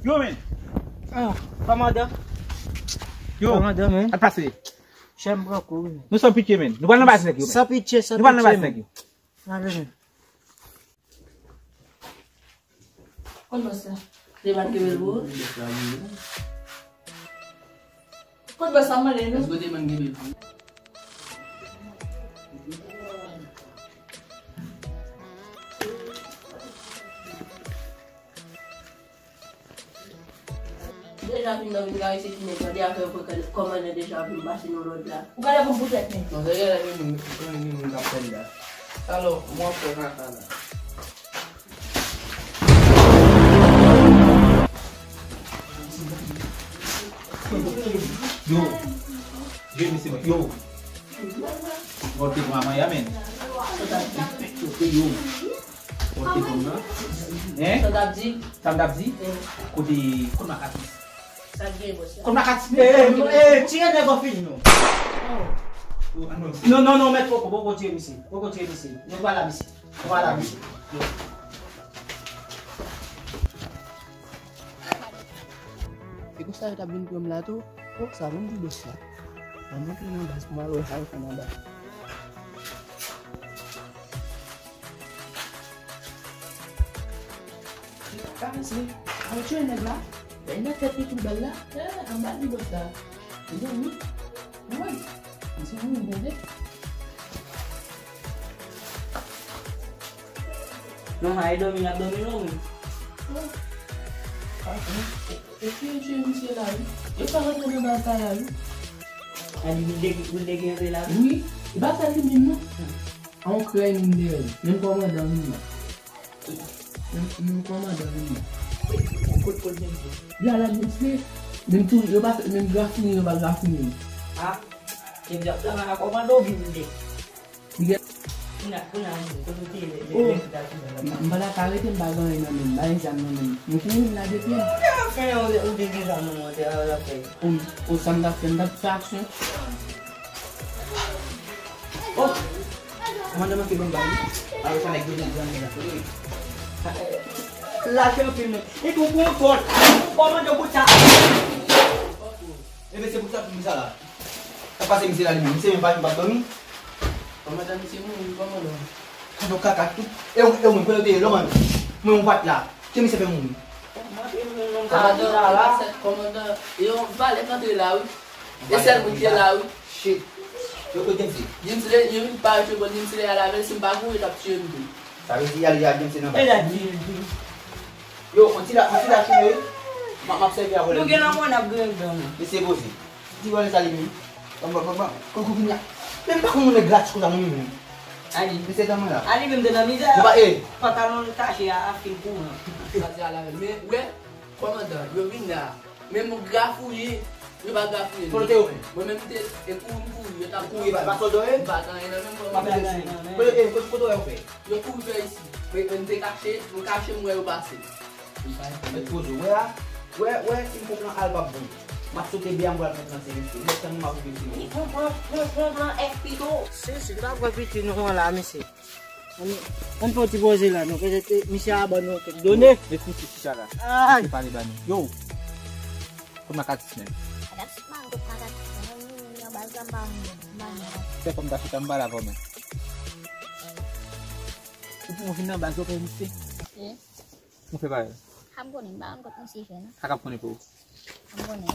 Yo men. Komanda. Yo. Komanda men. A pase. Chem brako men. Nou son pitiye men. Nou val nan bas nek yo men. Sa pitiye Nou val nan bas nek yo. Ale men. Kon basa? Deban ke belbo? Kon basa mali no? Mas deban ke belbo. Deja vin nan vin gare se ti nek, di a fe pou komande deja vin basi nou rod la. Ou gade pou poutet men? Non, se gade moun kapel la. Alo, mwen pou rata la. Yo. Yo misi men. Yo. Orte kwa maya men. Yo. Orte kwa maya. Sodabzi? Sodabzi? Kote makati. Sadge bos. Kote makati. Tire nego fin nou. Non, met poko, boko tire misi. Boko tire misi. Nou wala misi. Nou wala misi. Iko sa tabin ko mla tu, oh sarung di dosa. Namun tu nang bahas malu hal kanada. Kami sih, kalau cuy negla, benda tapi tu bala, ambil di dosa. Ini, woi, masih mau benda. Non hai minyak domino men. Eki cuy mesti lain. Eka kan ada bahasa lain. Ali bildeki yang rela. Oui, bahasa lain minno. Ang kaya hindi yun. Yung komanda minno. Yung komanda minno. Kut din. Jalan mesti. Mintu, yung bahasa, yung grafing, yung grafing. Ah, tidak lang ako komando bildek. Tiga. Kuna kudu tire. Oh, mbala kali tin bagay namin, bayan sa namin. Mungkin lagi tin. Kaya udah gila mo te ala kay. Sandak faction. Oh. Mana naman kibang bayi? Ako sa nagdudod dyan nila. Laki ang film. Ito po. Komando buta. Ebe se buta misala. Tapos yung sila ni Misi, may batong. Komanda misi mo, yung komando. Ano kakatu? Ewan mo pala tayo loman. Mo yung batla. Siya may sabi mo. Komanda, yung balik na tayo lawi. Ese mo tayo lawi. Shit. Yo ko din si. Yung parcho ba yung sila alamin simbago itap siya yun. Sabi si Yali Yali yung sinabas. Di. Yo, sila siya yun. Makapsabi ako lang. Lugyan ako na ganda mo. Isi bosi. Di wala sa limin. Kung niya. Pero bakit mo nag-latch ko lang yun? Ali. Bisa tama na. Ali benda na mida. Diba eh? Patanong ta siya aking kuna. Kasi alamin. We, komanda, yung winda. May mo gafu yi. Yung ba gafu yi. Pero tayo eh. May memte, kuwi, yung tap Kuwi ba? Baso do eh? Bata na yun mo. Pero eh, kuto eh okay. Yung kuwi ba isi. May ente kakshe, yung kakshe mo yung basi. Kuto. Where impok ng album mo? Maksudnya biang buat ng sini. Let's ang magbibigay. FP to. Sis, grab ka piti no kung alamin si. Ano po tibo sila no? Kasi misyaba no. Doon eh. Let's see siya. Ay. Paliban. Yo. Kumakatis na. Adas manggut makan yang gampang mana. Saya kung kasi tambala ko man. Kung mo hinabago ko mesti. Eh, Mo ba? hambo nih bang kot musician. Hakap ko ni po. Hambo nih.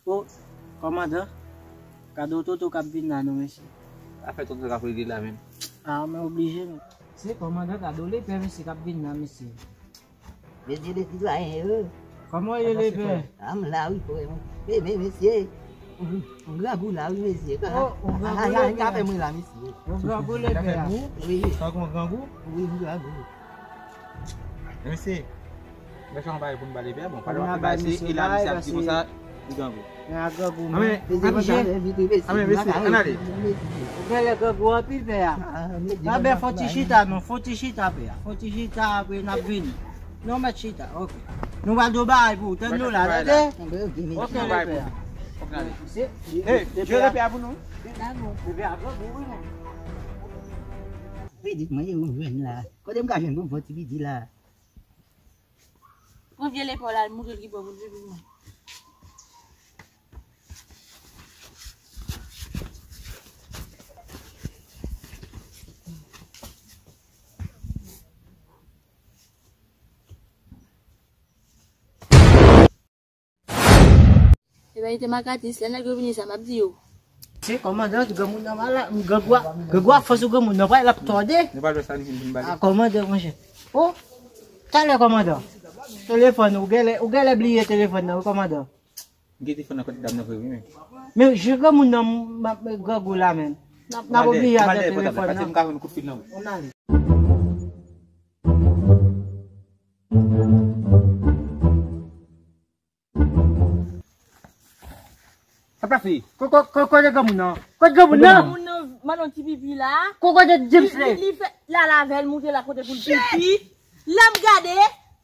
Oh, komanda. Kado tu kabin na no mes. Apa itu ka ko di lamin? Ah, may obligé. Si komanda kado le pero si kabin na mes. Dia tu ai heu. Kamu ile pe. Am lawi ko em. Be sie. Enggak aku lawi be sie ka. Oh, enggak aku Ya pe mu lawi sie. Enggak boleh pe. Oui, Ako maganggu? oui enggak aku. Mesti. Besok ang bahay pun balik ya, bang. Pada Mga waktu bahay basi, mesti ilang bahay, siap basi. di masa diganggu. Naga bu. Ame, Ame, besi, anali? Kaya ka gua pi pe ya. Sabe fotishita no, fotishita pe ya. Fotishita pe na bin. No machita, okay. No va Dubai bu, tanu la de. Okay le pe ya. Okay. Si. Eh, yo le pe abu no? Nago, pe apa bu no. Petit moi yo jeune là. Quand dem ka jeune pour votre petit là. Pour vieux l'épaule là, mourir qui peut vous dire. Eh ben, il était macatis, là, il venu ça m'a dit. Si, commandant, tu gamu na mala, gagwa fasu gamu na pa lap tode. Ne pas le salir une balle. Ah, commandant, mon cher. Oh, t'as le commandant. Téléphone, ou gale oublié téléphone, na commandant. Gete fona côté dame na oui. Mais je gamu na gagu la men. Na oublié Mal téléphone. parce que m'ka coup de fil non. On allait. Apa sih? Kok de gamu na? Kok gamu na? Manon ti pipi là. Kok de James le? Li fait la lavelle monter la côté pour pipi. L'am gade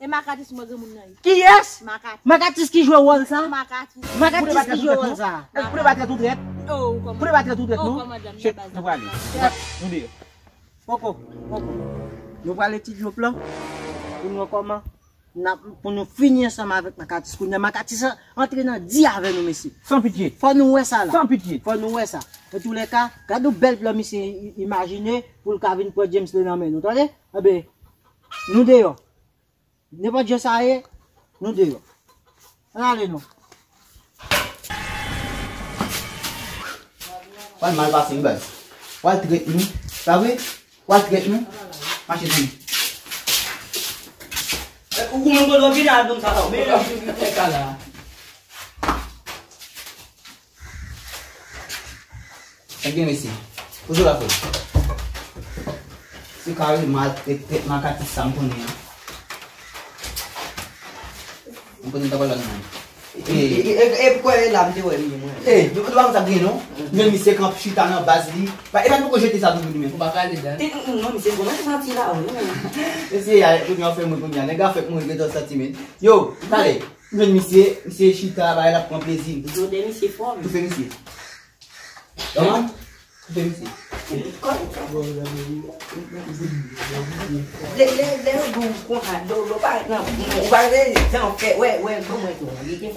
et macatis moi gamu nan. Qui est? Macatis. Makatis qui joue au ça? Macatis. Makatis qui joue au ça? Est-ce que vous battre tout droit? Oh, Vous pouvez battre tout droit Oh, non? commandant. Chef, nous allons. Nous dire. Poko. Nous allons petit job là. Pour nous comment? Pour nous finir ensemble avec Makatis. Pour nous Makatis entrer dans dia avec nous monsieur. Sans pitié. Faut nous voir ça là. Sans pitié. Faut nous voir ça. En tous les cas, quand nous belle plan monsieur imaginer pour le Kevin pour James le nom nous entendez? Eh ben nous dehors. Ne pas dire ça nous dehors. Allez nous. Wal mal passing bas. Wal trek nous. Ça oui? Wal trek nous. Marche nous. Ou mon go do bina dum sa Mais là, je suis très calme. Again, Messi. Toujours la faute. Si carré mal, Makatis sampone. On peut pas la Et pourquoi elle a dit ouais eh, nous devons ça non? Même si c'est quand chita dans base li, bah et pas nous jeter ça dans lui même. On va aller dedans. Non mais c'est comment ça senti là? C'est ya tout bien fait moi pour les gars fait moi de sentiment. Yo, allez, même monsieur chita bah elle a prend plaisir. Ils ont des monsieur fort. Tout fait monsieur. Comment? Tout fait monsieur. Les bons qu'on a do pas non, on va aller en fait ouais comment il fait.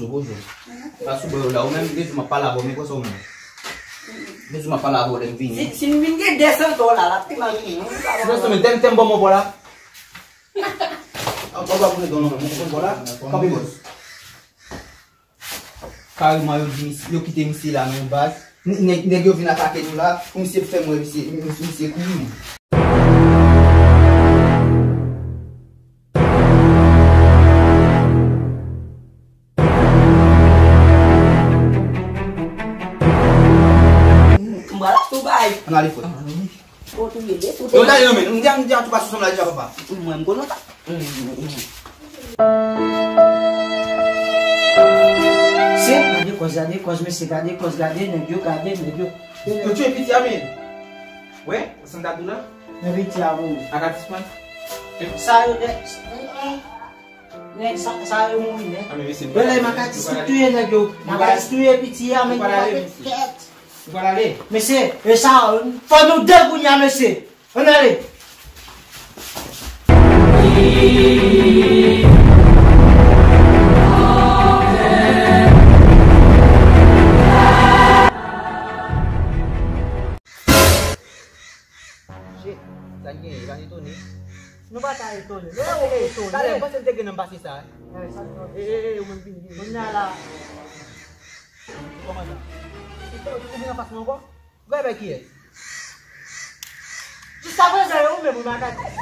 Bonjour. Parce que là, même si je m'appelle à mais quoi ça au moins? Je m'appelle à vous, les Si nous venons descendre là, la prime mais t'aimes bon mon voilà. On va vous donner mon voilà. Quand il bosse. Carrément, yo quitté ici là, même base. Nèg yo vinn attaquer nous là, comme si fait moi monsieur courir. On a les photos. Yo là non mais, on dit tu passes sur la déjà papa. Moi me connais pas. C'est cause mais c'est garder ne Dieu Tu es petit ami. Ouais, c'est un doula. ne vite à vous. Agatisman. Ça ça yo mourir Ah mais c'est. Bele Makatis tu es ne Dieu. Makatis tu es petit à mais Voilà aller. monsieur et ça faut nous débrouiller monsieur. On allez. Não vai estar itu. Kalian pasti tega nembak sisa. Benar lah. Itu punya pas mau kok. Gue bagi ya. Tu sabes eu mesmo, Makatis.